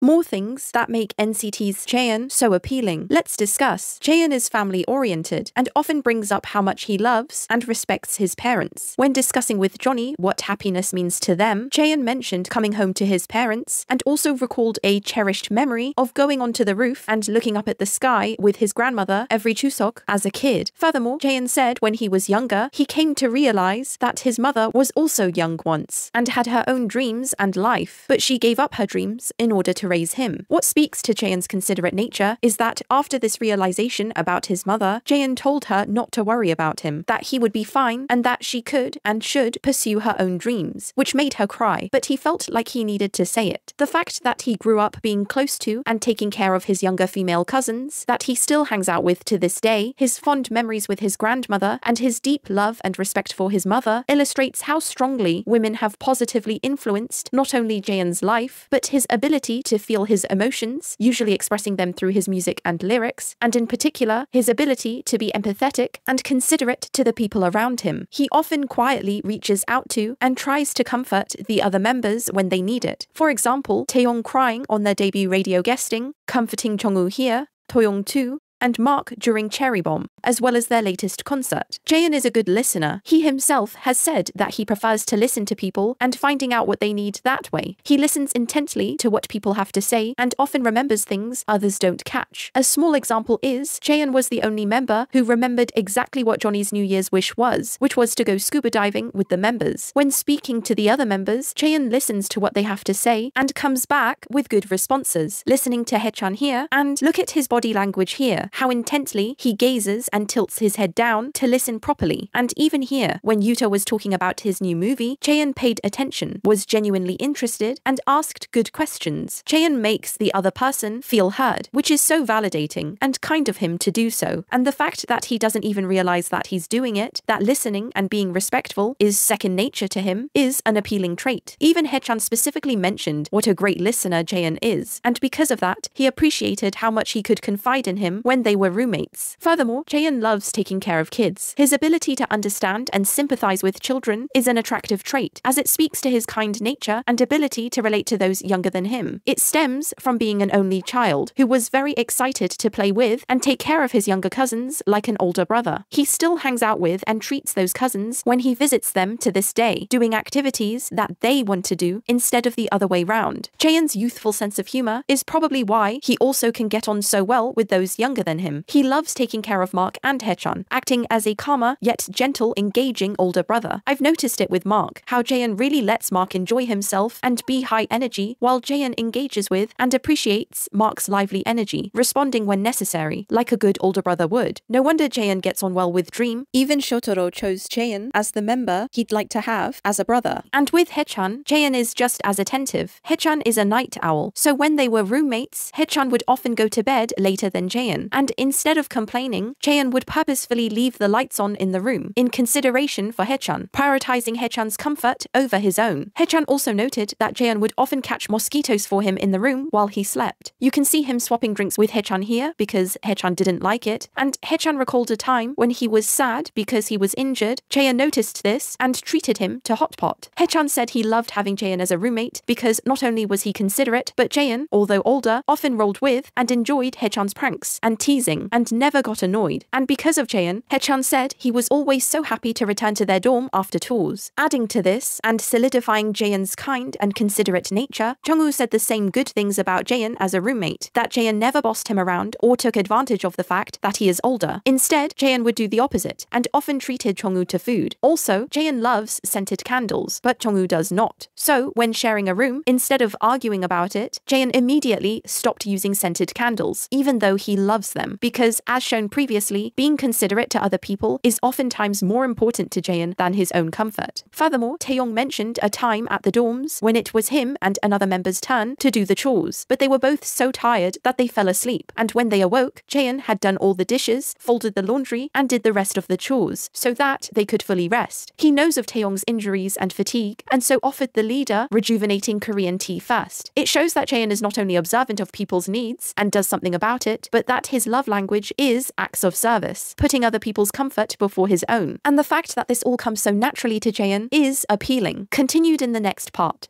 More things that make NCT's Jaehyun so appealing. Let's discuss. Jaehyun is family-oriented and often brings up how much he loves and respects his parents. When discussing with Johnny what happiness means to them, Jaehyun mentioned coming home to his parents and also recalled a cherished memory of going onto the roof and looking up at the sky with his grandmother every Chuseok as a kid. Furthermore, Jaehyun said when he was younger, he came to realize that his mother was also young once and had her own dreams and life, but she gave up her dreams in order to raise him. What speaks to Jaehyun's considerate nature is that after this realization about his mother, Jaehyun told her not to worry about him, that he would be fine and that she could and should pursue her own dreams, which made her cry, but he felt like he needed to say it. The fact that he grew up being close to and taking care of his younger female cousins, that he still hangs out with to this day, his fond memories with his grandmother, and his deep love and respect for his mother illustrates how strongly women have positively influenced not only Jaehyun's life, but his ability to feel his emotions, usually expressing them through his music and lyrics, and in particular, his ability to be empathetic and considerate to the people around him. He often quietly reaches out to and tries to comfort the other members when they need it. For example, Taeyong crying on their debut radio guesting, comforting Jungwoo here, Toyoung too, and Mark during Cherry Bomb, as well as their latest concert. Jaehyun is a good listener. He himself has said that he prefers to listen to people and finding out what they need that way. He listens intently to what people have to say and often remembers things others don't catch. A small example is, Jaehyun was the only member who remembered exactly what Johnny's New Year's wish was, which was to go scuba diving with the members. When speaking to the other members, Jaehyun listens to what they have to say and comes back with good responses. Listening to Haechan here, and look at his body language here. How intently he gazes and tilts his head down to listen properly. And even here, when Yuta was talking about his new movie, Jaehyun paid attention, was genuinely interested, and asked good questions. Jaehyun makes the other person feel heard, which is so validating and kind of him to do so. And the fact that he doesn't even realize that he's doing it, that listening and being respectful is second nature to him, is an appealing trait. Even Haechan specifically mentioned what a great listener Jaehyun is, and because of that, he appreciated how much he could confide in him when they were roommates. Furthermore, Jaehyun loves taking care of kids. His ability to understand and sympathize with children is an attractive trait, as it speaks to his kind nature and ability to relate to those younger than him. It stems from being an only child, who was very excited to play with and take care of his younger cousins like an older brother. He still hangs out with and treats those cousins when he visits them to this day, doing activities that they want to do instead of the other way round. Jaehyun's youthful sense of humor is probably why he also can get on so well with those younger than him. He loves taking care of Mark and Haechan, acting as a calmer yet gentle, engaging older brother. I've noticed it with Mark, how Jaehyun really lets Mark enjoy himself and be high energy, while Jaehyun engages with and appreciates Mark's lively energy, responding when necessary, like a good older brother would. No wonder Jaehyun gets on well with Dream. Even Shotaro chose Jaehyun as the member he'd like to have as a brother. And with Haechan, Jaehyun is just as attentive. Haechan is a night owl, so when they were roommates, Haechan would often go to bed later than Jaehyun, and instead of complaining, Jaehyun would purposefully leave the lights on in the room, in consideration for Haechan, prioritizing Haechan's comfort over his own. Haechan also noted that Jaehyun would often catch mosquitoes for him in the room while he slept. You can see him swapping drinks with Haechan here because Haechan didn't like it, and Haechan recalled a time when he was sad because he was injured. Jaehyun noticed this and treated him to hot pot. Haechan said he loved having Jaehyun as a roommate because not only was he considerate, but Jaehyun, although older, often rolled with and enjoyed Haechan's pranks and teasing, and never got annoyed. And because of Jaehyun, Haechan said he was always so happy to return to their dorm after tours. Adding to this, and solidifying Jaehyun's kind and considerate nature, Jungwoo said the same good things about Jaehyun as a roommate, that Jaehyun never bossed him around or took advantage of the fact that he is older. Instead, Jaehyun would do the opposite, and often treated Jungwoo to food. Also, Jaehyun loves scented candles, but Jungwoo does not. So, when sharing a room, instead of arguing about it, Jaehyun immediately stopped using scented candles, even though he loves them, because, as shown previously, being considerate to other people is oftentimes more important to Jaehyun than his own comfort. Furthermore, Taeyong mentioned a time at the dorms when it was him and another member's turn to do the chores, but they were both so tired that they fell asleep, and when they awoke, Jaehyun had done all the dishes, folded the laundry, and did the rest of the chores, so that they could fully rest. He knows of Taeyong's injuries and fatigue, and so offered the leader rejuvenating Korean tea first. It shows that Jaehyun is not only observant of people's needs and does something about it, but that his love language is acts of service, putting other people's comfort before his own. And the fact that this all comes so naturally to Jaehyun is appealing. Continued in the next part.